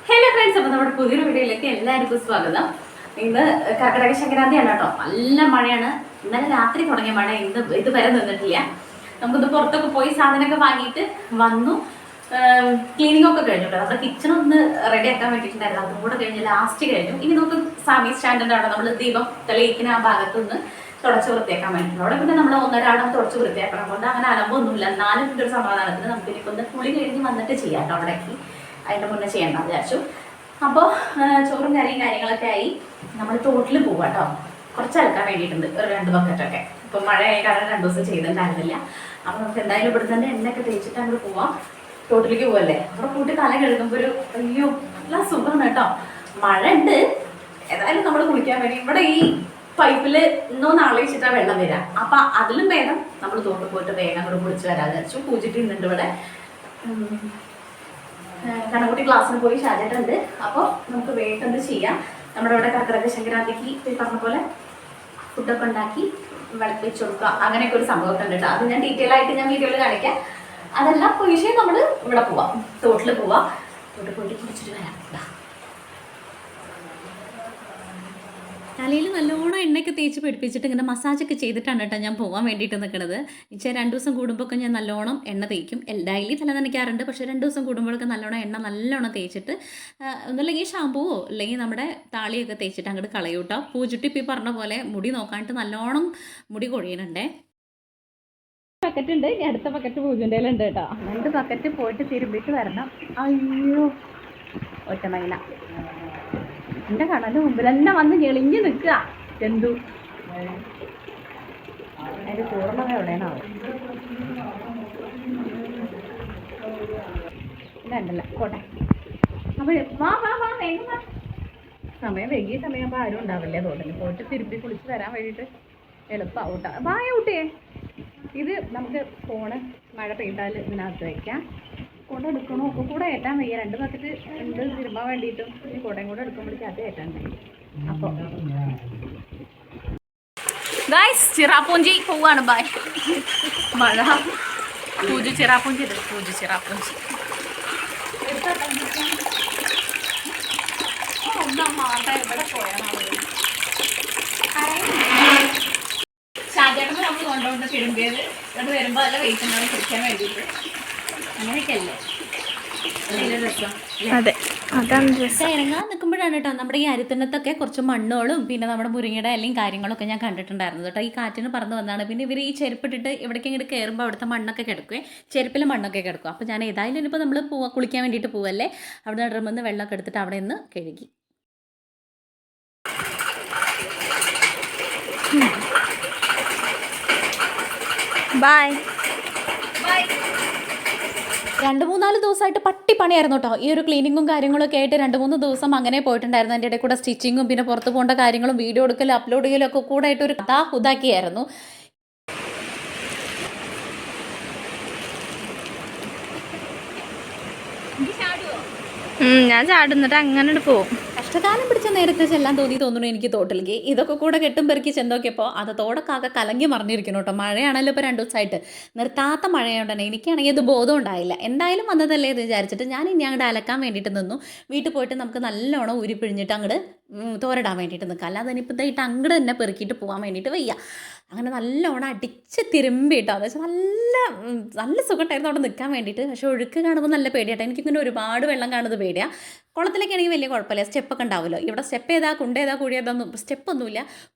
Hello friends, അപ്പോൾ നമ്മുടെ പുതിയൊരു വീഡിയോയിലേക്ക് എല്ലാവർക്കും സ്വാഗതം. ഇന്ന് കർക്കിടക സംക്രാന്തിയാണ് കേട്ടോ. നല്ല മഴയാണ്. ഇന്നലെ രാത്രി തുടങ്ങിയ മഴ ഇതുവരെ നിന്നിട്ടില്ല. നമുക്കിത് പുറത്തൊക്കെ പോയി സാധനമൊക്കെ വാങ്ങിയിട്ട് വന്നു. ക്ലീനിങ് ഒക്കെ കഴിഞ്ഞു കേട്ടോ. നമ്മുടെ കിച്ചണൊന്ന് റെഡി ആക്കാൻ വേണ്ടിയിട്ടുണ്ടായിരുന്നു. അതും കൂടെ കഴിഞ്ഞ് ലാസ്റ്റ് കഴിഞ്ഞു. ഇനി നമുക്ക് സാമി സ്റ്റാൻഡിൻ്റെ അവിടെ നമ്മൾ ദീപം തെളിയിക്കുന്ന ആ ഭാഗത്തുനിന്ന് തുടച്ച് വൃത്തിയാക്കാൻ വേണ്ടിയിട്ടുണ്ട്. അവിടെ പിന്നെ നമ്മൾ ഒന്നരാടം തുടച്ച് വൃത്തിയാക്കണം കൊണ്ട് അങ്ങനെ അലമ്പൊന്നുമില്ല. എന്നാലും ഇതിൻ്റെ ഒരു സമാധാനത്തിന് നമുക്ക് ഇനിയിപ്പോൾ ഒന്ന് കുളി കഴിഞ്ഞ് വന്നിട്ട് ചെയ്യാം കേട്ടോ. അവിടേക്ക് അതിൻ്റെ മുന്നേ ചെയ്യണമെന്ന് വിചാരിച്ചു. അപ്പോൾ ചോറും കാര്യങ്ങളൊക്കെ ആയി. നമ്മൾ തോട്ടിൽ പോവാം കേട്ടോ. കുറച്ച് അലക്കാൻ വേണ്ടിയിട്ടുണ്ട്, ഒരു 2 ബക്കറ്റൊക്കെ. ഇപ്പം മഴയായ കാരണം 2 ദിവസം ചെയ്തിട്ടുണ്ടായിരുന്നില്ല. അപ്പോൾ നമുക്ക് എന്തായാലും ഇവിടെ തന്നെ എണ്ണയൊക്കെ തേച്ചിട്ട് അങ്ങോട്ട് പോവാം. തോട്ടിലേക്ക് പോവല്ലേ, അവിടെ കൂട്ടി തല കഴുകുമ്പോൾ ഒരു അയ്യോ നല്ല സുഖമാണ് കേട്ടോ. മഴ ഉണ്ട്, ഏതായാലും നമ്മൾ കുളിക്കാൻ വേണ്ടി ഇവിടെ ഈ പൈപ്പിൽ ഇന്നോ നാളെ വെച്ചിട്ടാണ് വെള്ളം വരാം. അപ്പം അതിലും വേഗം നമ്മൾ തോട്ടിൽ പോയിട്ട് വേഗം അങ്ങോട്ട് കുളിച്ച് വരാമെന്ന് വിചാരിച്ചു. പൂജിട്ട് ഇന്നുണ്ട് ഇവിടെ. കണക്കുട്ടി ക്ലാസ്സിന് പോയി ഷാജേട്ടുണ്ട്. അപ്പോൾ നമുക്ക് വേഗം എന്ത് ചെയ്യാം, നമ്മുടെ ഇവിടെ കർക്കിടക സംക്രാന്തിക്ക് ഈ പറഞ്ഞ പോലെ ഫുഡൊക്കെ ഉണ്ടാക്കി വിളക്ക് വെച്ച് കൊടുക്കുക, അങ്ങനെയൊക്കെ ഒരു സംഭവമൊക്കെ ഉണ്ട് കേട്ടോ. അത് ഞാൻ ഡീറ്റെയിൽ ആയിട്ട് ഞാൻ വീഡിയോയിൽ കാണിക്കാം. അതെല്ലാം പോയി നമ്മൾ ഇവിടെ പോവാം, തോട്ടിൽ പോവാം. തോട്ടിൽ പോയിട്ട് കുടിച്ചിട്ട് വരാം. തലയിൽ നല്ലോണം എണ്ണയൊക്കെ തേച്ച് പിടിപ്പിച്ചിട്ട് ഇങ്ങനെ മസാജൊക്കെ ചെയ്തിട്ടാണ് കേട്ടോ ഞാൻ പോകാൻ വേണ്ടിയിട്ട് നിൽക്കുന്നത്. വെച്ചാൽ 2 ദിവസം കൂടുമ്പോഴൊക്കെ ഞാൻ നല്ലോണം എണ്ണ തേക്കും. ഡെയിലി തല നനയ്ക്കാറുണ്ട്, പക്ഷേ 2 ദിവസം കൂടുമ്പോഴൊക്കെ നല്ലോണം തേച്ചിട്ട് ഒന്നല്ലെങ്കിൽ ഷാമ്പുവോ അല്ലെങ്കിൽ നമ്മുടെ താളിയൊക്കെ തേച്ചിട്ട് അങ്ങോട്ട് കളയും കേട്ടോ. പൂജുട്ടിപ്പി പറഞ്ഞ പോലെ മുടി നോക്കാനായിട്ട് നല്ലോണം മുടി കൊഴിയുന്നുണ്ടേ. ബക്കറ്റ് ഉണ്ട്, ഇനി അടുത്ത ബക്കറ്റ് പൂജൻ്റെ ഉണ്ട് കേട്ടോ. 2 ബക്കറ്റ് പോയിട്ട് തിരുമ്പിട്ട് വരണം. അയ്യോ ഒറ്റമൈന എൻ്റെ കടലിൻ്റെ മുമ്പിൽ തന്നെ വന്ന് ഞെളിഞ്ഞ് നിൽക്കുക. എന്തു അതിൻ്റെ കൂറുള്ളത് എവിടെയാണോ ഇതല്ല കോട്ടെ. അപ്പോൾ വാ വേഗം വാ. സമയം വൈകിയ സമയമാകുമ്പോൾ ആരും ഉണ്ടാവില്ലേ തോട്ടിൽ പോയിട്ട് തിരുമ്പി കുളിച്ച് വരാൻ വേണ്ടിയിട്ട് എളുപ്പമാവും കേട്ടോ. വായ കുട്ടിയെ, ഇത് നമുക്ക് ഫോണ് മഴ പെയ്താൽ ഇതിനകത്ത് വയ്ക്കാം. കൂടെ എടുക്കണോ ഒക്കെ കൂടെ ഏറ്റാൻ വയ്യ. 2 ബക്കറ്റ് ഉണ്ട് തിരുമ്പാൻ വേണ്ടിയിട്ടും. ഈ കൂടെയും കൂടെ എടുക്കുമ്പോഴേക്കും അത് ഏറ്റാണ്ട്. അപ്പോൾ ഗായ്സ് ചിറാപ്പൂഞ്ചി പോവാണ്. ബായ്. മഴ പൂജ ചിറാപ്പൂഞ്ചി ഒന്നാം മാസം എവിടെ പോയാൽ ഷാജേട്ടന് നമ്മൾ കൊണ്ടുകൊണ്ട് തിരുമ്പിയത് ഇവിടെ വരുമ്പോൾ നല്ല വെയിറ്റ് ഉണ്ടാവും കുടിക്കാൻ വേണ്ടിയിട്ട്. അങ്ങനെയൊക്കെയല്ലേ രസം. അതെ, അതാണ് രസം. ഇറങ്ങാൻ നിൽക്കുമ്പോഴാണ് കേട്ടോ നമ്മുടെ ഈ അരിത്തിനത്തൊക്കെ കുറച്ച് മണ്ണുകളും പിന്നെ നമ്മുടെ മുരിങ്ങയുടെ ഇലയും കാര്യങ്ങളൊക്കെ ഞാൻ കണ്ടിട്ടുണ്ടായിരുന്നു കേട്ടോ. ഈ കാറ്റിന് പറന്ന് വന്നതാണ്. പിന്നെ ഇവർ ഈ ചെരുപ്പിട്ടിട്ട് ഇവിടേക്ക് ഇങ്ങോട്ട് കയറുമ്പോൾ അവിടുത്തെ മണ്ണൊക്കെ കിടക്കുകയും ചെരുപ്പിൽ മണ്ണൊക്കെ കിടക്കും. അപ്പോൾ ഞാൻ ഏതായാലും ഇനിയിപ്പോൾ നമ്മൾ കുളിക്കാൻ വേണ്ടിയിട്ട് പോവല്ലേ, അവിടെ ഡ്രമ്മിൽ വെള്ളമൊക്കെ എടുത്തിട്ട് അവിടെ നിന്ന് കഴുകി. ബൈ. 2-3 ദിവസമായിട്ട് പണിയായിരുന്നു കേട്ടോ. ഈ ഒരു ക്ലീനിങ്ങും കാര്യങ്ങളൊക്കെ ആയിട്ട് 2-3 ദിവസം അങ്ങനെ പോയിട്ടുണ്ടായിരുന്നു. എൻ്റെ ഇടയിൽ കൂടെ സ്റ്റിച്ചിങ്ങും പിന്നെ പുറത്ത് പോകേണ്ട കാര്യങ്ങളും വീഡിയോ എടുക്കലും അപ്ലോഡ് ചെയ്യലും ഒക്കെ കൂടെ ആയിട്ട് ഒരു ഇതാക്കിയായിരുന്നു. ഞാൻ ചാടുന്നിട്ട് അങ്ങനെ പോവും. കഷ്ടകാലം പിടിച്ച നേരത്തെ ചെല്ലാൻ തോന്നുന്നു എനിക്ക് തോട്ടിലേക്ക്. ഇതൊക്കെ കൂടെ കെട്ടും പെറുക്കി ചെന്നോക്കിയപ്പോൾ അത് തോടൊക്കെ കലങ്ങി മറിഞ്ഞിരിക്കുന്നു കേട്ടോ. മഴയാണല്ലോ ഇപ്പോൾ 2 ദിവസമായിട്ട് നിർത്താത്ത മഴയുണ്ടെന്നെ. എനിക്കാണെങ്കിൽ ഇത് ബോധം ഉണ്ടായില്ല. എന്തായാലും വന്നതല്ലേ എന്ന് വിചാരിച്ചിട്ട് ഞാൻ ഇനി അങ്ങോട്ട് അലക്കാൻ വേണ്ടിയിട്ട് നിന്നു. വീട്ടിൽ പോയിട്ട് നമുക്ക് നല്ലോണം ഉരിപ്പിഴിഞ്ഞിട്ട് അങ്ങോട്ട് തോരടാൻ വേണ്ടിയിട്ട് നിൽക്കാം. അല്ലാതെ ഇനിയിപ്പോൾ ഇതായിട്ട് അങ്ങോട്ട് തന്നെ പെറുക്കിയിട്ട് പോകാൻ വേണ്ടിയിട്ട് വയ്യ. അങ്ങനെ നല്ലോണം അടിച്ച് തിരുമ്പിട്ടോ. എന്ന് വെച്ചാൽ നല്ല സുഖമായിട്ടായിരുന്നു അവിടെ നിൽക്കാൻ വേണ്ടിയിട്ട്. പക്ഷേ ഒഴുക്ക് കാണുമ്പോൾ നല്ല പേടിയാട്ടോ. എനിക്കിങ്ങനെ ഒരുപാട് വെള്ളം കാണുന്നത് പേടിയാണ്. കുളത്തിലൊക്കെ ആണെങ്കിൽ വലിയ കുഴപ്പമില്ല, സ്റ്റെപ്പൊക്കെ ഉണ്ടാവുമല്ലോ. ഇവിടെ സ്റ്റെപ്പ് ഏതാ കുണ്ടേതാ കുഴിയേതാന്നും സ്റ്റെപ്പൊന്നുമില്ല.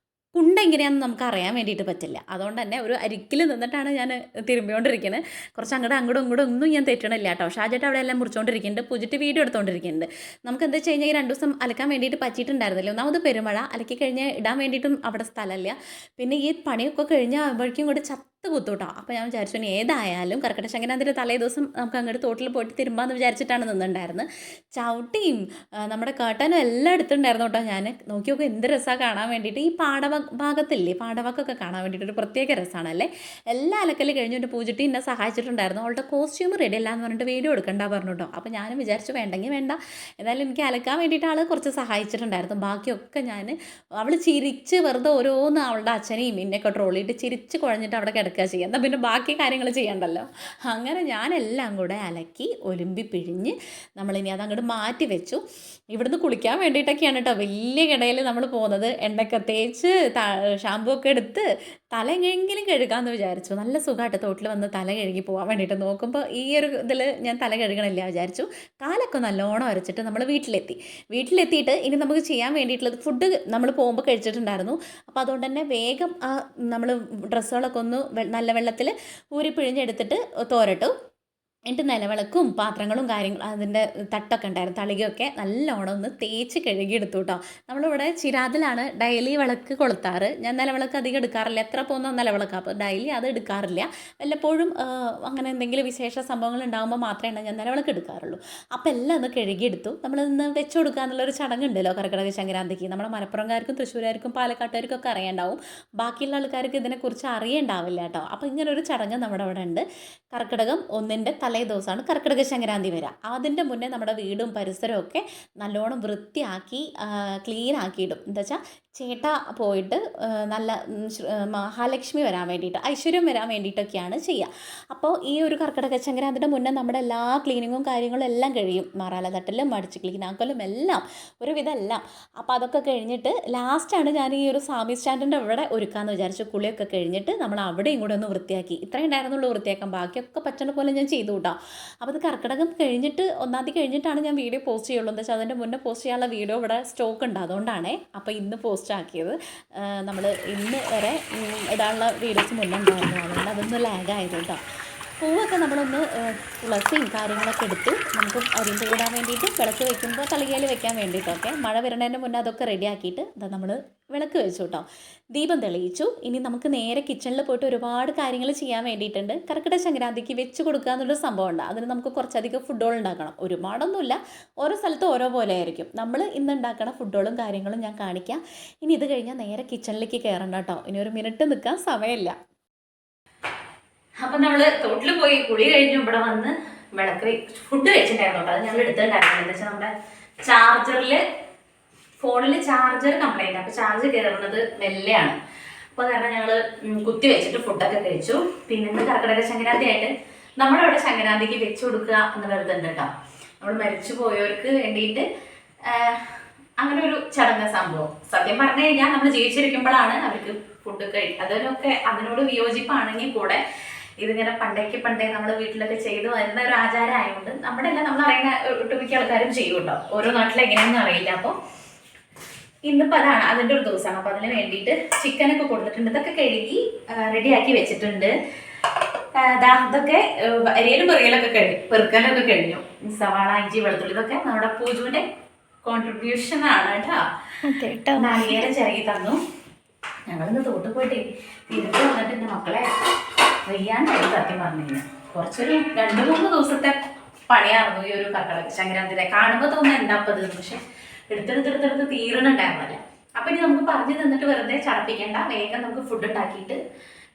കുണ്ട എങ്ങനെയാണെന്ന് നമുക്ക് അറിയാൻ വേണ്ടിയിട്ട് പറ്റില്ല. അതുകൊണ്ട് തന്നെ ഒരു അരിക്കിൽ നിന്നിട്ടാണ് ഞാൻ തിരുമ്പിക്കൊണ്ടിരിക്കുന്നത്. കുറച്ച് അങ്ങോട്ടും ഒന്നും ഞാൻ തെറ്റണില്ല കേട്ടോ. ഷാജേട്ട് അവിടെ എല്ലാം മുറിച്ചുകൊണ്ടിരിക്കുന്നുണ്ട്, പൂജിട്ട് വീഡിയോ എടുത്തുകൊണ്ടിരിക്കുന്നുണ്ട്. നമുക്ക് എന്താ വെച്ച് കഴിഞ്ഞാൽ ഈ 2 ദിവസം അലക്കാൻ വേണ്ടിയിട്ട് പറ്റിയിട്ടുണ്ടായിരുന്നില്ല. ഒന്നാമത് പെരുമഴ, അലക്കി കഴിഞ്ഞ് ഇടാൻ വേണ്ടിയിട്ടും അവിടെ സ്ഥലമില്ല. പിന്നെ ഈ പണിയൊക്കെ കഴിഞ്ഞ് ആകുമ്പോഴേക്കും കൂടെ കുത്തൂട്ടോ. അപ്പോൾ ഞാൻ വിചാരിച്ചു ഇനി ഏതായാലും കർക്കിടക സംക്രാന്തിൻ്റെ തലേ ദിവസം നമുക്ക് അങ്ങോട്ട് തോട്ടിൽ പോയിട്ട് തിരുമ്പാന്ന് വിചാരിച്ചിട്ടാണ് നിന്നുണ്ടായിരുന്നത്. ചവിട്ടിയും നമ്മുടെ കേട്ടനും എല്ലാം എടുത്തിട്ടുണ്ടായിരുന്നു കേട്ടോ. ഞാൻ നോക്കി എന്ത് രസമാണ് കാണാൻ വേണ്ടിയിട്ട്. ഈ ഭാഗത്തില്ലേ പാടവക്കൊക്കെ കാണാൻ വേണ്ടിയിട്ട് ഒരു പ്രത്യേക രസമാണല്ലേ. എല്ലാ അലക്കൽ കഴിഞ്ഞു. എൻ്റെ പൂജിട്ടി എന്നെ സഹായിച്ചിട്ടുണ്ടായിരുന്നു. അവളുടെ കോസ്റ്റ്യൂം റെഡി അല്ല എന്ന് പറഞ്ഞിട്ട് വീഡിയോ എടുക്കണ്ട പറഞ്ഞു കേട്ടോ. അപ്പോൾ ഞാനും വിചാരിച്ചു വേണ്ടെങ്കിൽ വേണ്ട, എന്നാലും എനിക്ക് അലക്കാൻ വേണ്ടിയിട്ട് ആൾ കുറച്ച് സഹായിച്ചിട്ടുണ്ടായിരുന്നു. ബാക്കിയൊക്കെ ഞാൻ അവൾ ചിരിച്ച് വെറുതെ ഓരോന്ന് അവളുടെ അച്ഛനെയും എന്നെയൊക്കെ ട്രോളിയിട്ട് ചിരിച്ച് കുഴഞ്ഞിട്ട് അവിടെ കിടക്കുക അലക്കുക ചെയ്യുക, എന്നാൽ പിന്നെ ബാക്കി കാര്യങ്ങൾ ചെയ്യണ്ടല്ലോ. അങ്ങനെ ഞാനെല്ലാം കൂടെ അലക്കി ഒലുമ്പി പിഴിഞ്ഞ് നമ്മളിനി അതങ്ങോട്ട് മാറ്റി വെച്ചു. ഇവിടുന്ന് കുളിക്കാൻ വേണ്ടിയിട്ടൊക്കെയാണ് കേട്ടോ വലിയ കിടയിൽ നമ്മൾ പോകുന്നത്. എണ്ണയൊക്കെ തേച്ച് ഷാമ്പൂ ഒക്കെ എടുത്ത് തല എങ്ങനെയെങ്കിലും കഴുകാമെന്ന് വിചാരിച്ചു. നല്ല സുഖമായിട്ട് തോട്ടിൽ വന്ന് തല കഴുകി പോകാൻ വേണ്ടിയിട്ട് നോക്കുമ്പോൾ ഈ ഒരു ഇതിൽ ഞാൻ തല കഴുകണില്ല വിചാരിച്ചു. കാലൊക്കെ നല്ലോണം അരച്ചിട്ട് നമ്മൾ വീട്ടിലെത്തിയിട്ട് ഇനി നമുക്ക് ചെയ്യാൻ വേണ്ടിയിട്ടുള്ളത് ഫുഡ് നമ്മൾ പോകുമ്പോൾ കഴിച്ചിട്ടുണ്ടായിരുന്നു. അപ്പോൾ അതുകൊണ്ട് തന്നെ വേഗം നമ്മൾ ഡ്രസ്സുകളൊക്കെ ഒന്ന് നല്ല വെള്ളത്തിൽ ഊരി പിഴിഞ്ഞെടുത്തിട്ട് തോരട്ടു. എന്നിട്ട് നിലവിളക്കും പാത്രങ്ങളും കാര്യങ്ങളും അതിൻ്റെ തട്ടൊക്കെ ഉണ്ടായിരുന്നു, തളികയൊക്കെ നല്ലോണം ഒന്ന് തേച്ച് കഴുകിയെടുത്തു കേട്ടോ. നമ്മളിവിടെ ചിരാതിലാണ് ഡെയിലി വിളക്ക് കൊളുത്താറ്. ഞാൻ നിലവിളക്ക് അധികം എടുക്കാറില്ല, എത്ര പോകുന്ന നിലവിളക്കാണ്, അപ്പോൾ ഡെയിലി അത് എടുക്കാറില്ല. വല്ലപ്പോഴും അങ്ങനെ എന്തെങ്കിലും വിശേഷ സംഭവങ്ങൾ ഉണ്ടാകുമ്പോൾ മാത്രമേ ഞാൻ നിലവിളക്ക് എടുക്കാറുള്ളൂ. അപ്പോൾ എല്ലാം ഒന്ന് കഴുകിയെടുത്തു. നമ്മളിന്ന് വെച്ച് കൊടുക്കുക എന്നുള്ളൊരു ചടങ്ങുണ്ടല്ലോ കർക്കിടക സംക്രാന്തിക്ക്. നമ്മുടെ മലപ്പുറംകാർക്കും തൃശ്ശൂർക്കാർക്കും പാലക്കാട്ടുകാർക്കും ഒക്കെ അറിയണ്ടാവും, ബാക്കിയുള്ള ആൾക്കാർക്ക് ഇതിനെക്കുറിച്ച് അറിയണ്ടാവില്ല കേട്ടോ. അപ്പോൾ ഇങ്ങനൊരു ചടങ്ങ് നമ്മുടെ അവിടെ ഉണ്ട്. കർക്കിടകം 1-ൻ്റെ തലേ ദിവസമാണ് കർക്കിടക സംക്രാന്തി വരിക. അതിൻ്റെ മുന്നേ നമ്മുടെ വീടും പരിസരവും ഒക്കെ നല്ലോണം വൃത്തിയാക്കി ക്ലീൻ ആക്കിയിടും. എന്താ വെച്ചാൽ ചേട്ട പോയിട്ട് നല്ല മഹാലക്ഷ്മി വരാൻ വേണ്ടിയിട്ട്, ഐശ്വര്യം വരാൻ വേണ്ടിയിട്ടൊക്കെയാണ് ചെയ്യുക. അപ്പോൾ ഈ ഒരു കർക്കിടക സംക്രാന്തിയുടെ മുന്നേ നമ്മുടെ എല്ലാ ക്ലീനിങ്ങും കാര്യങ്ങളും എല്ലാം കഴിയും. മറാല തട്ടലും അടിച്ച് ക്ലീനാക്കലും എല്ലാം ഒരുവിധം എല്ലാം. അപ്പോൾ അതൊക്കെ കഴിഞ്ഞിട്ട് ലാസ്റ്റാണ് ഞാൻ ഈ ഒരു സാമി സ്റ്റാൻഡിൻ്റെ അവിടെ ഒരുക്കാമെന്ന് വിചാരിച്ചു. കുളിയൊക്കെ കഴിഞ്ഞിട്ട് നമ്മൾ അവിടെയും കൂടെ ഒന്ന് വൃത്തിയാക്കി. ഇത്രയും ഉണ്ടായിരുന്നുള്ളൂ വൃത്തിയാക്കാൻ, ബാക്കിയൊക്കെ പറ്റുന്ന പോലെ ഞാൻ ചെയ്തു കേട്ടോ. അപ്പോൾ അത് കർക്കിടകം കഴിഞ്ഞിട്ട് 1-ാം തീയതി കഴിഞ്ഞിട്ടാണ് ഞാൻ വീഡിയോ പോസ്റ്റ് ചെയ്യുള്ളൂ. എന്താ വെച്ചാൽ അതിൻ്റെ മുന്നേ പോസ്റ്റ് ചെയ്യാനുള്ള വീഡിയോ ഇവിടെ സ്റ്റോക്ക് ഉണ്ട്, അതുകൊണ്ടാണേ. അപ്പോൾ ഇന്ന് പോസ്റ്റ് ആക്കിയത്. നമ്മൾ ഇന്ന് വരെ ഇടാനുള്ള വീഡിയോസ് മുന്നേ ഉണ്ടായിരുന്നു, അതുകൊണ്ട് അതൊന്ന് ലാഗായത് കേട്ടോ. പൂവൊക്കെ നമ്മളൊന്ന് തുളസിയും കാര്യങ്ങളൊക്കെ എടുത്ത് നമുക്ക് അരിമ്പ് കൂടാൻ വേണ്ടിയിട്ട് വിളക്ക് വയ്ക്കുമ്പോൾ തളികയിൽ വെക്കാൻ വേണ്ടിയിട്ടൊക്കെ മഴ വരുന്നതിന് മുന്നേ അതൊക്കെ റെഡിയാക്കിയിട്ട് നമ്മൾ വിളക്ക് വെച്ചു കേട്ടോ. ദീപം തെളിയിച്ചു. ഇനി നമുക്ക് നേരെ കിച്ചണിൽ പോയിട്ട് ഒരുപാട് കാര്യങ്ങൾ ചെയ്യാൻ വേണ്ടിയിട്ടുണ്ട്. കർക്കിടക സംക്രാന്തിക്ക് വെച്ച് കൊടുക്കുക എന്നുള്ളൊരു സംഭവമുണ്ട്. അതിന് നമുക്ക് കുറച്ചധികം ഫുഡുകൾ ഉണ്ടാക്കണം. ഒരുപാടൊന്നുമില്ല, ഓരോ സ്ഥലത്ത് ഓരോ പോലെ ആയിരിക്കും. നമ്മൾ ഇന്ന് ഉണ്ടാക്കണ ഫുഡുകളും കാര്യങ്ങളും ഞാൻ കാണിക്കാം. ഇനി ഇത് കഴിഞ്ഞാൽ നേരെ കിച്ചണിലേക്ക് കയറണ്ട കേട്ടോ. ഇനി ഒരു മിനിറ്റ് നിൽക്കാൻ സമയമില്ല. അപ്പം നമ്മൾ തോട്ടിൽ പോയി കുളി കഴിഞ്ഞു ഇവിടെ വന്ന് വിളക്ക് ഫുഡ് കഴിച്ചിട്ടുണ്ടായിരുന്നു കേട്ടോ. അത് ഞങ്ങൾ എടുത്തിട്ടുണ്ടായിരുന്നു. എന്താ വെച്ചാൽ നമ്മുടെ ചാർജറിൽ ഫോണിൽ ചാർജർ കംപ്ലൈൻറ്റ്, അപ്പോൾ ചാർജ് കയറുന്നത് മെല്ലെയാണ്. അപ്പോൾ കാരണം ഞങ്ങൾ കുത്തി വെച്ചിട്ട് ഫുഡൊക്കെ കഴിച്ചു. പിന്നെ ഇന്ന് കർക്കിടക സംക്രാന്തി ആയിട്ട് നമ്മുടെ അവിടെ സംക്രാന്തിക്ക് വെച്ച് കൊടുക്കുക എന്നുള്ളത് ഉണ്ട് കേട്ടോ. നമ്മൾ മരിച്ചു പോയവർക്ക് വേണ്ടിയിട്ട് അങ്ങനെ ഒരു ചടങ്ങ് സംഭവം. സത്യം പറഞ്ഞു കഴിഞ്ഞാൽ നമ്മൾ ജീവിച്ചിരിക്കുമ്പോഴാണ് അവർക്ക് ഫുഡ് അതിനൊക്കെ അതിനോട് വിയോജിപ്പാണെങ്കിൽ കൂടെ ഇതിങ്ങനെ പണ്ടേ നമ്മൾ വീട്ടിലൊക്കെ ചെയ്തു വരുന്ന ഒരു ആചാരം ആയതുകൊണ്ട് നമ്മുടെ എല്ലാം നമ്മൾ അറിയുന്ന ഒട്ടുമിക്ക ആൾക്കാരും ചെയ്യുമല്ലോ. ഓരോ നാട്ടിൽ എങ്ങനെയൊന്നും അറിയില്ല. അപ്പോൾ ഇന്നിപ്പോൾ അതാണ് അതിൻ്റെ ഒരു ദിവസമാണ്. അപ്പോൾ അതിന് വേണ്ടിയിട്ട് ചിക്കനൊക്കെ കൊടുത്തിട്ടുണ്ട്. ഇതൊക്കെ കഴുകി റെഡിയാക്കി വെച്ചിട്ടുണ്ട്. ഇതൊക്കെ അരിയലും പെറുക്കലൊക്കെ കഴിഞ്ഞു. സവാള, ഇഞ്ചി, വെളുത്തുള്ളി ഇതൊക്കെ നമ്മുടെ പൂജുവിൻ്റെ കോൺട്രിബ്യൂഷൻ ആണ് കേട്ടോ. നാളികേരം ചിരകി തന്നു. ഞങ്ങളിന്ന് തോട്ട് പോയിട്ട് തിരിച്ചു വന്നിട്ട് എൻ്റെ മക്കളെ വയ്യാണ്ടായി സത്യം പറഞ്ഞു കഴിഞ്ഞാൽ. കുറച്ചൊരു 2-3 ദിവസത്തെ പണിയായിരുന്നു ഈ ഒരു കർക്കിടക സംക്രാന്തിയുടെ. കാണുമ്പോൾ തോന്നുന്നു എന്താപ്പത്, പക്ഷെ എടുത്തെടുത്തെടുത്തെടുത്ത് തീരണുണ്ടായിരുന്നല്ലേ. അപ്പം ഇനി നമുക്ക് പറഞ്ഞു തന്നിട്ട് വെറുതെ ചടപ്പിക്കേണ്ട, വേഗം നമുക്ക് ഫുഡ് ഉണ്ടാക്കിയിട്ട്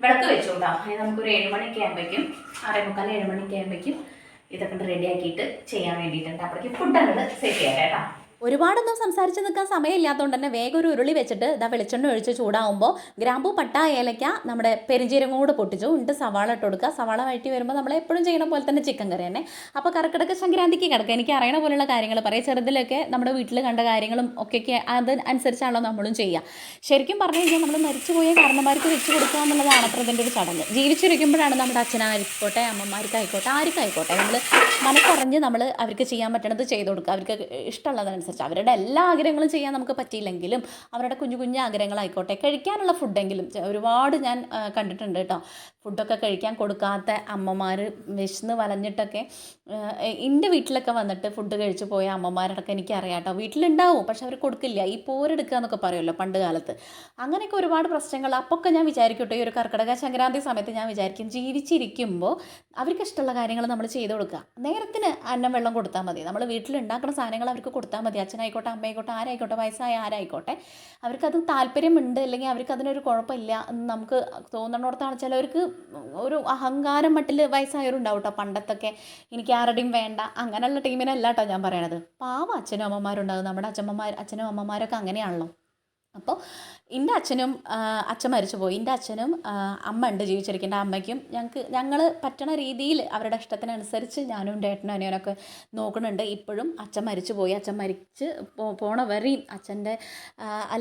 വിളക്ക് വെച്ചോണ്ടാവും. ഇനി നമുക്കൊരു 7 മണിയൊക്കെ ആകുമ്പോഴേക്കും 6:45 7 മണിയൊക്കെ ആകുമ്പോഴേക്കും ഇതൊക്കെ റെഡിയാക്കിയിട്ട് ചെയ്യാൻ വേണ്ടിയിട്ടുണ്ട്. അപ്പോഴേക്കും ഫുഡ് അങ്ങോട്ട് സെറ്റ് ചെയ്യാം കേട്ടോ. ഒരുപാടൊന്നും സംസാരിച്ച് നിൽക്കാൻ സമയമില്ലാത്തതുകൊണ്ട് തന്നെ വേഗം ഒരു ഉരുളി വെച്ചിട്ട് വെളിച്ചെണ്ണ ഒഴിച്ച് ചൂടാകുമ്പോൾ ഗ്രാമ്പൂ, പട്ട, ഏലക്ക, നമ്മുടെ പെരിഞ്ചീരകം കൂടെ പൊട്ടിച്ചു എന്നിട്ട് സവാള ഇട്ട് കൊടുക്കുക. സവാള വഴറ്റി വരുമ്പോൾ നമ്മൾ എപ്പോഴും ചെയ്യുന്ന പോലെ തന്നെ ചിക്കൻ കറി തന്നെ. അപ്പോൾ കർക്കിടക സംക്രാന്തിക്ക് കിടക്കുക എനിക്ക് അറിയണ പോലെയുള്ള കാര്യങ്ങൾ പറയാം. ചെറുതിലൊക്കെ നമ്മുടെ വീട്ടിൽ കണ്ട കാര്യങ്ങളും ഒക്കെ അത് അനുസരിച്ചാണല്ലോ നമ്മളും ചെയ്യുക. ശരിക്കും പറഞ്ഞു കഴിഞ്ഞാൽ നമ്മൾ മരിച്ചുപോയ കാരണന്മാർക്ക് വെച്ച് കൊടുക്കുക എന്നുള്ളതാണ് അത്ര ഇതിൻ്റെ ഒരു ചടങ്ങ്. ജീവിച്ചിരിക്കുമ്പോഴാണ് നമ്മുടെ അച്ഛനായിക്കോട്ടെ അമ്മമാർക്കായിക്കോട്ടെ ആർക്കായിക്കോട്ടെ നമ്മൾ മനസ്സറിഞ്ഞ് നമ്മൾ അവർക്ക് ചെയ്യാൻ പറ്റണത് ചെയ്ത് കൊടുക്കുക. അവർക്ക് ഇഷ്ടമുള്ളതനുസരിച്ച്. അവരുടെ എല്ലാ ആഗ്രഹങ്ങളും ചെയ്യാൻ നമുക്ക് പറ്റിയില്ലെങ്കിലും അവരുടെ കുഞ്ഞു കുഞ്ഞു ആഗ്രഹങ്ങളായിക്കോട്ടെ, കഴിക്കാനുള്ള ഫുഡെങ്കിലും ഒരുപാട് ഞാൻ കണ്ടിട്ടുണ്ട് കേട്ടോ. ഫുഡൊക്കെ കഴിക്കാൻ കൊടുക്കാത്ത അമ്മമാർ വിശന്ന് വലഞ്ഞിട്ടൊക്കെ എൻ്റെ വീട്ടിലൊക്കെ വന്നിട്ട് ഫുഡ് കഴിച്ച് പോയ അമ്മമാരോടൊക്കെ എനിക്കറിയാം കേട്ടോ. വീട്ടിലുണ്ടാവും, പക്ഷെ അവർ കൊടുക്കില്ല. ഈ പോരെടുക്കുക എന്നൊക്കെ പറയുമല്ലോ പണ്ട് കാലത്ത്. അങ്ങനെയൊക്കെ ഒരുപാട് പ്രശ്നങ്ങൾ. അപ്പൊക്കെ ഞാൻ വിചാരിക്കട്ടെ, ഈ ഒരു കർക്കിടക സംക്രാന്തി സമയത്ത് ഞാൻ വിചാരിക്കും ജീവിച്ചിരിക്കുമ്പോൾ അവർക്ക് ഇഷ്ടമുള്ള കാര്യങ്ങൾ നമ്മൾ ചെയ്ത് കൊടുക്കുക. നേരത്തിന് അന്നം വെള്ളം കൊടുത്താൽ മതി. നമ്മൾ വീട്ടിലുണ്ടാക്കുന്ന സാധനങ്ങൾ അവർക്ക് കൊടുത്താൽ മതി. അച്ഛനായിക്കോട്ടെ അമ്മയായിക്കോട്ടെ ആരായിക്കോട്ടെ വയസ്സായ ആരായിക്കോട്ടെ അവർക്കത് താല്പര്യമുണ്ട് അല്ലെങ്കിൽ അവർക്ക് അതിനൊരു കുഴപ്പമില്ല എന്ന് നമുക്ക് തോന്നണോടത്താണ്. ചിലവർക്ക് ഒരു അഹങ്കാരം മട്ടിൽ വയസ്സായവരുണ്ടാവും കേട്ടോ. പണ്ടത്തൊക്കെ എനിക്ക് ആരുടെയും വേണ്ട അങ്ങനെയുള്ള ടീമിനല്ല കേട്ടോ ഞാൻ പറയണത്. പാവം അച്ഛനും അമ്മമാരുണ്ടാകും. നമ്മുടെ അച്ഛനും അമ്മമാരൊക്കെ അങ്ങനെയാണല്ലോ. അപ്പോൾ എൻ്റെ അച്ഛനും അച്ഛൻ മരിച്ചു പോയി. എൻ്റെ അച്ഛനും അമ്മ ഉണ്ട് ജീവിച്ചിരിക്കേണ്ട. അമ്മയ്ക്കും ഞങ്ങൾ പറ്റണ രീതിയിൽ അവരുടെ ഇഷ്ടത്തിനനുസരിച്ച് ഞാനും എൻ്റെ ഏട്ടനും അനിയനൊക്കെ നോക്കുന്നുണ്ട്. ഇപ്പോഴും അച്ഛൻ മരിച്ചു പോയി. അച്ഛൻ മരിച്ച് പോണ വരെയും അച്ഛൻ്റെ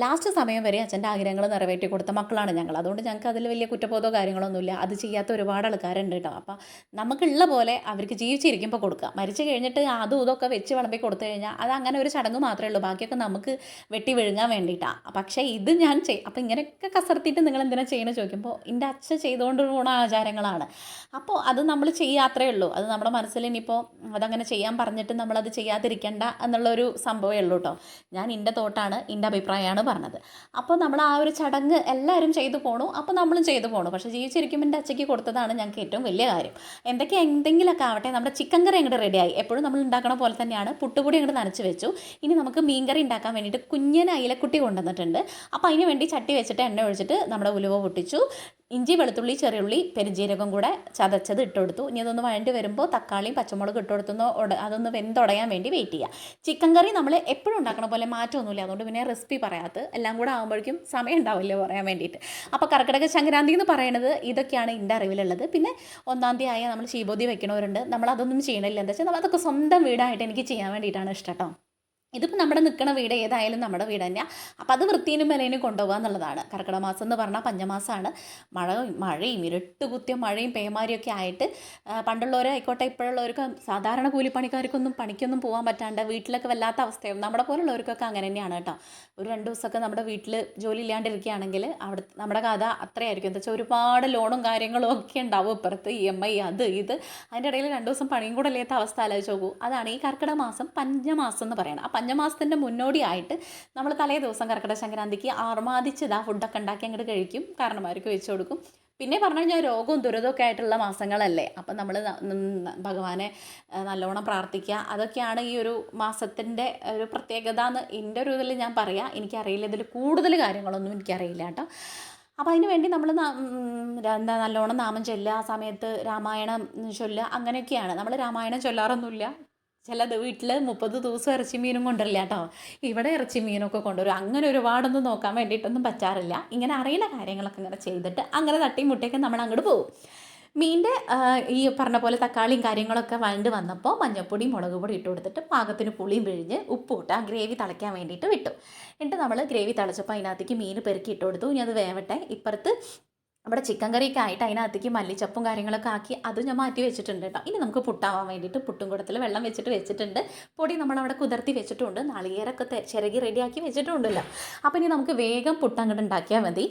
ലാസ്റ്റ് സമയം വരെ അച്ഛൻ്റെ ആഗ്രഹങ്ങൾ നിറവേറ്റി കൊടുത്ത മക്കളാണ് ഞങ്ങൾ. അതുകൊണ്ട് ഞങ്ങൾക്ക് അതിൽ വലിയ കുറ്റബോധമോ കാര്യങ്ങളൊന്നുമില്ല. അത് ചെയ്യാത്ത ഒരുപാട് ആൾക്കാരുണ്ട് കേട്ടോ. അപ്പോൾ നമുക്കുള്ള പോലെ അവർക്ക് ജീവിച്ചിരിക്കുമ്പോൾ കൊടുക്കുക. മരിച്ചു കഴിഞ്ഞിട്ട് അതും ഇതൊക്കെ വെച്ച് വിളമ്പി കൊടുത്തു കഴിഞ്ഞാൽ അത് അങ്ങനെ ഒരു ചടങ്ങ് മാത്രമേ ഉള്ളൂ. ബാക്കിയൊക്കെ നമുക്ക് വെട്ടി വിഴുങ്ങാൻ വേണ്ടിയിട്ടാണ്. പക്ഷേ ഇത് ഞാൻ അപ്പോൾ ഇങ്ങനെയൊക്കെ കസർത്തിയിട്ട് നിങ്ങൾ എന്തിനാ ചെയ്യണമെന്ന് ചോദിക്കുമ്പോൾ എൻ്റെ അച്ഛൻ ചെയ്തുകൊണ്ട് പോണ ആചാരങ്ങളാണ്. അപ്പോൾ അത് നമ്മൾ ചെയ്യാത്രേ ഉള്ളൂ. അത് നമ്മുടെ മനസ്സിൽ ഇനിയിപ്പോൾ അതങ്ങനെ ചെയ്യാൻ പറഞ്ഞിട്ട് നമ്മളത് ചെയ്യാതിരിക്കേണ്ട എന്നുള്ളൊരു സംഭവമേ ഉള്ളൂ കേട്ടോ. ഞാൻ എൻ്റെ തോട്ടാണ്, എൻ്റെ അഭിപ്രായമാണ് പറഞ്ഞത്. അപ്പോൾ നമ്മൾ ആ ഒരു ചടങ്ങ് എല്ലാവരും ചെയ്തു പോണു, അപ്പോൾ നമ്മളും ചെയ്തു പോണു. പക്ഷേ ജീവിച്ചിരിക്കുമ്പോൾ എൻ്റെ അച്ഛയ്ക്ക് കൊടുത്തതാണ് ഞങ്ങൾക്ക് ഏറ്റവും വലിയ കാര്യം. എന്തെങ്കിലുമൊക്കെ ആവട്ടെ, നമ്മുടെ ചിക്കൻ കറി അങ്ങോട്ട് റെഡിയായി. എപ്പോഴും നമ്മൾ ഉണ്ടാക്കണ പോലെ തന്നെയാണ്. പുട്ടുപൊടി അങ്ങോട്ട് നനച്ച് വെച്ചു. ഇനി നമുക്ക് മീൻകറി ഉണ്ടാക്കാൻ വേണ്ടിയിട്ട് കുഞ്ഞൻ അയിലക്കുട്ടി കൊണ്ടുവന്നിട്ടുണ്ട്. അപ്പോൾ അതിന് വേണ്ടി ചട്ടി വെച്ചിട്ട് എണ്ണ ഒഴിച്ചിട്ട് നമ്മുടെ ഉലുവ പൊട്ടിച്ചു. ഇഞ്ചി, വെളുത്തുള്ളി, ചെറിയുള്ളി, പെരുംജീരകം കൂടെ ചതച്ചത് ഇട്ട് കൊടുത്തു. ഇനി അതൊന്ന് വഴണ്ടി വരുമ്പോൾ തക്കാളിയും പച്ചമുളക് ഇട്ട് കൊടുത്തൊന്ന് അതൊന്ന് വെന്തുടയാൻ വേണ്ടി വെയിറ്റ് ചെയ്യുക. ചിക്കൻ കറി നമ്മൾ എപ്പോഴും ഉണ്ടാക്കണ പോലെ മാറ്റമൊന്നുമില്ല. അതുകൊണ്ട് പിന്നെ റെസിപ്പി പറയാത്ത എല്ലാം കൂടെ ആകുമ്പോഴേക്കും സമയം ഉണ്ടാവില്ല പറയാൻ വേണ്ടിയിട്ട്. അപ്പോൾ കർക്കിടക സംക്രാന്തി എന്ന് പറയുന്നത് ഇതൊക്കെയാണ് എൻ്റെ അറിവിലുള്ളത്. പിന്നെ 1-ാം തീയതി ആയാൽ നമ്മൾ ചീബോതി വെക്കണവരുണ്ട്. നമ്മളതൊന്നും ചെയ്യണില്ല. എന്താ വെച്ചാൽ അതൊക്കെ സ്വന്തം വീടായിട്ട് എനിക്ക് ചെയ്യാൻ വേണ്ടിയിട്ടാണ് ഇഷ്ടം കേട്ടോ. ഇതിപ്പോൾ നമ്മുടെ നിൽക്കുന്ന വീട് ഏതായാലും നമ്മുടെ വീട് തന്നെയാണ്. അപ്പോൾ അത് വൃത്തിയിലും വിലയിലും കൊണ്ടുപോകുക എന്നുള്ളതാണ്. കർക്കിടക മാസം എന്ന് പറഞ്ഞാൽ പഞ്ഞമാസമാണ്. മഴയും ഇരുട്ട് കുത്തിയ മഴയും പേമാരിയൊക്കെ ആയിട്ട് പണ്ടുള്ളവരായിക്കോട്ടെ ഇപ്പോഴുള്ളവർക്ക് സാധാരണ കൂലിപ്പണിക്കാർക്കൊന്നും പണിക്കൊന്നും പോകാൻ പറ്റാണ്ട് വീട്ടിലൊക്കെ വല്ലാത്ത അവസ്ഥയാവും. നമ്മുടെ പോലുള്ളവർക്കൊക്കെ അങ്ങനെ തന്നെയാണ് കേട്ടോ. ഒരു 2 ദിവസമൊക്കെ നമ്മുടെ വീട്ടിൽ ജോലി ഇല്ലാണ്ടിരിക്കുകയാണെങ്കിൽ അവിടെ നമ്മുടെ കഥ അത്രയായിരിക്കും. എന്താ വെച്ചാൽ ഒരുപാട് ലോണും കാര്യങ്ങളും ഒക്കെ ഉണ്ടാവും. ഇപ്പുറത്ത് EMI അത് ഇത്. അതിൻ്റെ ഇടയിൽ 2 ദിവസം പണിയും കൂടെ ഇല്ലാത്ത അവസ്ഥ ആലോചിച്ച് നോക്കൂ. അതാണ് ഈ കർക്കിടക മാസം പഞ്ഞമാസം എന്ന് പറയുന്നത്. ആ പഞ്ഞമാസത്തിൻ്റെ മുന്നോടിയായിട്ട് നമ്മൾ തലേ ദിവസം കർക്കിടക സംക്രാന്തിക്ക് ആർമാദിച്ച് ഫുഡൊക്കെ ഉണ്ടാക്കി അങ്ങോട്ട് കഴിക്കും. കാരണന്മാർക്ക് വെച്ച് കൊടുക്കും. പിന്നെ പറഞ്ഞു കഴിഞ്ഞാൽ രോഗവും ദുരിതമൊക്കെ ആയിട്ടുള്ള മാസങ്ങളല്ലേ. അപ്പം നമ്മൾ ഭഗവാനെ നല്ലോണം പ്രാർത്ഥിക്കുക. അതൊക്കെയാണ് ഈ ഒരു മാസത്തിൻ്റെ ഒരു പ്രത്യേകത എന്ന് എൻ്റെ ഒരു ഇതിൽ ഞാൻ പറയാം. എനിക്കറിയില്ല, ഇതിൽ കൂടുതൽ കാര്യങ്ങളൊന്നും എനിക്കറിയില്ല കേട്ടോ. അപ്പോൾ അതിന് വേണ്ടി നമ്മൾ നല്ലോണം നാമം ചൊല്ലുക, ആ സമയത്ത് രാമായണം ചൊല്ലുക, അങ്ങനെയൊക്കെയാണ്. നമ്മൾ രാമായണം ചൊല്ലാറൊന്നുമില്ല. ചില വീട്ടിൽ 30 ദിവസം ഇറച്ചി മീനും കൊണ്ടുവരില്ല കേട്ടോ. ഇവിടെ ഇറച്ചി മീനൊക്കെ കൊണ്ടുവരും. അങ്ങനെ ഒരുപാടൊന്നും നോക്കാൻ വേണ്ടിയിട്ടൊന്നും പറ്റാറില്ല. ഇങ്ങനെ അറിയുന്ന കാര്യങ്ങളൊക്കെ ഇങ്ങനെ ചെയ്തിട്ട് അങ്ങനെ തട്ടിയും മുട്ടയൊക്കെ നമ്മൾ അങ്ങോട്ട് പോകും. മീനിൻ്റെ ഈ പറഞ്ഞ പോലെ തക്കാളിയും കാര്യങ്ങളൊക്കെ വഴണ്ട് വന്നപ്പോൾ മഞ്ഞൾപ്പൊടി, മുളക് പൊടി ഇട്ട് കൊടുത്തിട്ട് പാകത്തിന് പുളിയും പിഴിഞ്ഞ് ഉപ്പ് ഇട്ട് ആ ഗ്രേവി തിളയ്ക്കാൻ വേണ്ടിയിട്ട് വിട്ടു. എന്നിട്ട് നമ്മൾ ഗ്രേവി തിളച്ചപ്പോൾ അതിനകത്തേക്ക് മീൻ പെറുക്കി ഇട്ട് കൊടുത്തു. ഇനി അത് വേവട്ടെ. ഇപ്പുറത്ത് നമ്മുടെ ചിക്കൻ കറിയൊക്കെ ആയിട്ട് അതിനകത്തേക്ക് മല്ലിച്ചപ്പും കാര്യങ്ങളൊക്കെ ആക്കി അത് ഞാൻ മാറ്റി വെച്ചിട്ടുണ്ട് കേട്ടോ. ഇനി നമുക്ക് പുട്ടാവാൻ വേണ്ടിയിട്ട് പുട്ടും കുടത്തിൽ വെള്ളം വെച്ചിട്ടുണ്ട്. പൊടി നമ്മളവിടെ കുതിർത്തി വെച്ചിട്ടുണ്ട്. നാളികേരമൊക്കെ ചിരകി റെഡിയാക്കി വെച്ചിട്ടുണ്ടല്ലോ. അപ്പോൾ ഇനി നമുക്ക് വേഗം പുട്ടങ്ങോട്ട് ഉണ്ടാക്കിയാൽ മതി.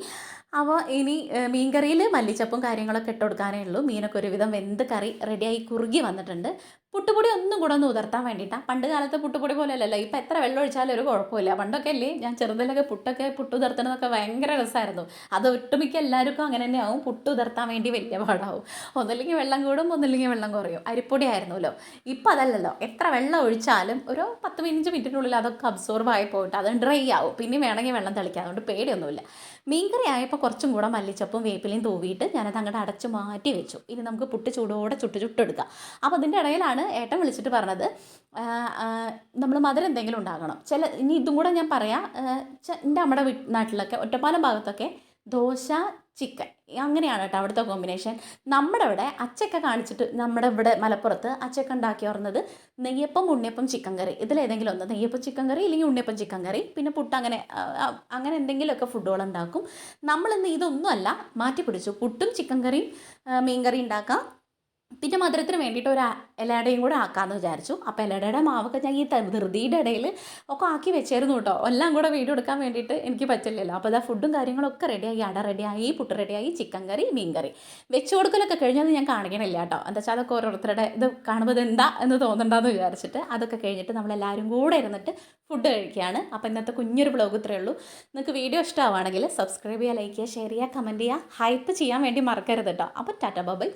അപ്പോൾ ഇനി മീൻകറിയിൽ മല്ലിച്ചപ്പും കാര്യങ്ങളൊക്കെ ഇട്ട് കൊടുക്കാനേ ഉള്ളൂ. മീനൊക്കെ ഒരുവിധം വെന്ത് കറി റെഡിയായി കുറുകി വന്നിട്ടുണ്ട്. പുട്ടുപൊടി ഒന്നും കൂടെ ഒന്ന് ഉതിർത്താൻ വേണ്ടിയിട്ടാണ്. പണ്ട് കാലത്തെ പുട്ടുപൊടി പോലെ അല്ലല്ലോ. ഇപ്പം എത്ര വെള്ളം ഒഴിച്ചാലും ഒരു കുഴപ്പമില്ല. പണ്ടൊക്കെ അല്ലേ ഞാൻ ചെറുതിലൊക്കെ പുട്ട് ഉതിർത്തണതൊക്കെ ഭയങ്കര രസമായിരുന്നു. അത് ഒട്ടുമിക്ക എല്ലാവർക്കും അങ്ങനെ തന്നെ ആവും. പുട്ട് ഉതിർത്താൻ വേണ്ടി വലിയ പാടാവും. ഒന്നില്ലെങ്കിൽ വെള്ളം കൂടും, ഒന്നില്ലെങ്കിൽ വെള്ളം കുറയും. അരിപ്പൊടി ആയിരുന്നല്ലോ. ഇപ്പം അതല്ലല്ലോ. എത്ര വെള്ളം ഒഴിച്ചാലും ഒരു 10-15 മിനിറ്റിനുള്ളിൽ അതൊക്കെ അബ്സോർബ് ആയി പോയിട്ട് അത് ഡ്രൈ ആവും. പിന്നെ വേണമെങ്കിൽ വെള്ളം തെളിക്കാം. അതുകൊണ്ട് പേടിയൊന്നുമില്ല. മീൻകറി ആയപ്പോൾ കുറച്ചും കൂടെ മല്ലിച്ചപ്പും വേപ്പിലയും തൂവിയിട്ട് ഞാനത് അങ്ങോട്ട് അടച്ച് മാറ്റി വെച്ചു. ഇനി നമുക്ക് പുട്ട് ചൂടോടെ ചുട്ടെടുക്കാം. അപ്പോൾ അതിൻ്റെ ഇടയിലാണ് ഏട്ടൻ വിളിച്ചിട്ട് പറഞ്ഞത് നമ്മൾ മധുരം എന്തെങ്കിലും ഉണ്ടാകണം. ഇനി ഇതും കൂടെ ഞാൻ പറയാം. എൻ്റെ നമ്മുടെ നാട്ടിലൊക്കെ ഒറ്റപ്പാലം ഭാഗത്തൊക്കെ ദോശ ചിക്കൻ അങ്ങനെയാണ് കേട്ടോ അവിടുത്തെ കോമ്പിനേഷൻ. നമ്മുടെ ഇവിടെ അച്ചയൊക്കെ കാണിച്ചിട്ട് നമ്മുടെ ഇവിടെ മലപ്പുറത്ത് അച്ചയൊക്കെ ഉണ്ടാക്കി പറഞ്ഞത് നെയ്യപ്പം, ഉണ്ണിയപ്പം, ചിക്കൻ കറി, ഇതിലേതെങ്കിലും ഒന്ന്. നെയ്യപ്പം ചിക്കൻ കറി ഇല്ലെങ്കിൽ ഉണ്ണിയപ്പം ചിക്കൻ കറി, പിന്നെ പുട്ട്, അങ്ങനെ എന്തെങ്കിലുമൊക്കെ ഫുഡുകൾ ഉണ്ടാക്കും. നമ്മളിന്ന് ഇതൊന്നും അല്ല മാറ്റി പിടിച്ചു. പുട്ടും ചിക്കൻ കറിയും മീൻ കറി ഉണ്ടാക്കാം. പിന്നെ മധുരത്തിന് വേണ്ടിയിട്ട് ഒരു ഇലയുടെയും കൂടെ ആക്കാമെന്ന് വിചാരിച്ചു. അപ്പോൾ ഇലയുടെ മാവൊക്കെ ഞാൻ ഈ ധൃതിയുടെ ഇടയിൽ ഒക്കെ ആക്കി വെച്ചായിരുന്നു കേട്ടോ. എല്ലാം കൂടെ വീഡിയോ എടുക്കാൻ വേണ്ടിയിട്ട് എനിക്ക് പറ്റില്ലല്ലോ. അപ്പോൾ അതാ ഫുഡും കാര്യങ്ങളൊക്കെ റെഡിയായി. അട റെഡിയായി, പുട്ട് റെഡിയായി, ചിക്കൻ കറി, മീൻ കറി. വെച്ച് കൊടുക്കലൊക്കെ കഴിഞ്ഞത് ഞാൻ കാണിക്കണില്ല കേട്ടോ. എന്താ വെച്ചാൽ അതൊക്കെ ഓരോരുത്തരുടെ ഇത് കാണുമ്പോൾ ഇതെന്താ എന്ന് തോന്നണ്ടെന്ന് വിചാരിച്ചിട്ട് അതൊക്കെ കഴിഞ്ഞിട്ട് നമ്മളെല്ലാവരും കൂടെ ഇരുന്നിട്ട് ഫുഡ് കഴിക്കുകയാണ്. അപ്പോൾ ഇന്നത്തെ കുഞ്ഞൊരു വ്ളോഗ് ഇത്രയേ ഉള്ളൂ. നിങ്ങൾക്ക് വീഡിയോ ഇഷ്ടമാണെങ്കിൽ സബ്സ്ക്രൈബ് ചെയ്യുക, ലൈക്ക് ചെയ്യുക, ഷെയർ ചെയ്യുക, കമൻറ്റ് ചെയ്യുക, ഹൈപ്പ് ചെയ്യാൻ വേണ്ടി മറക്കരുത് കേട്ടോ. അപ്പോൾ ടാറ്റ ബൈ ബൈ.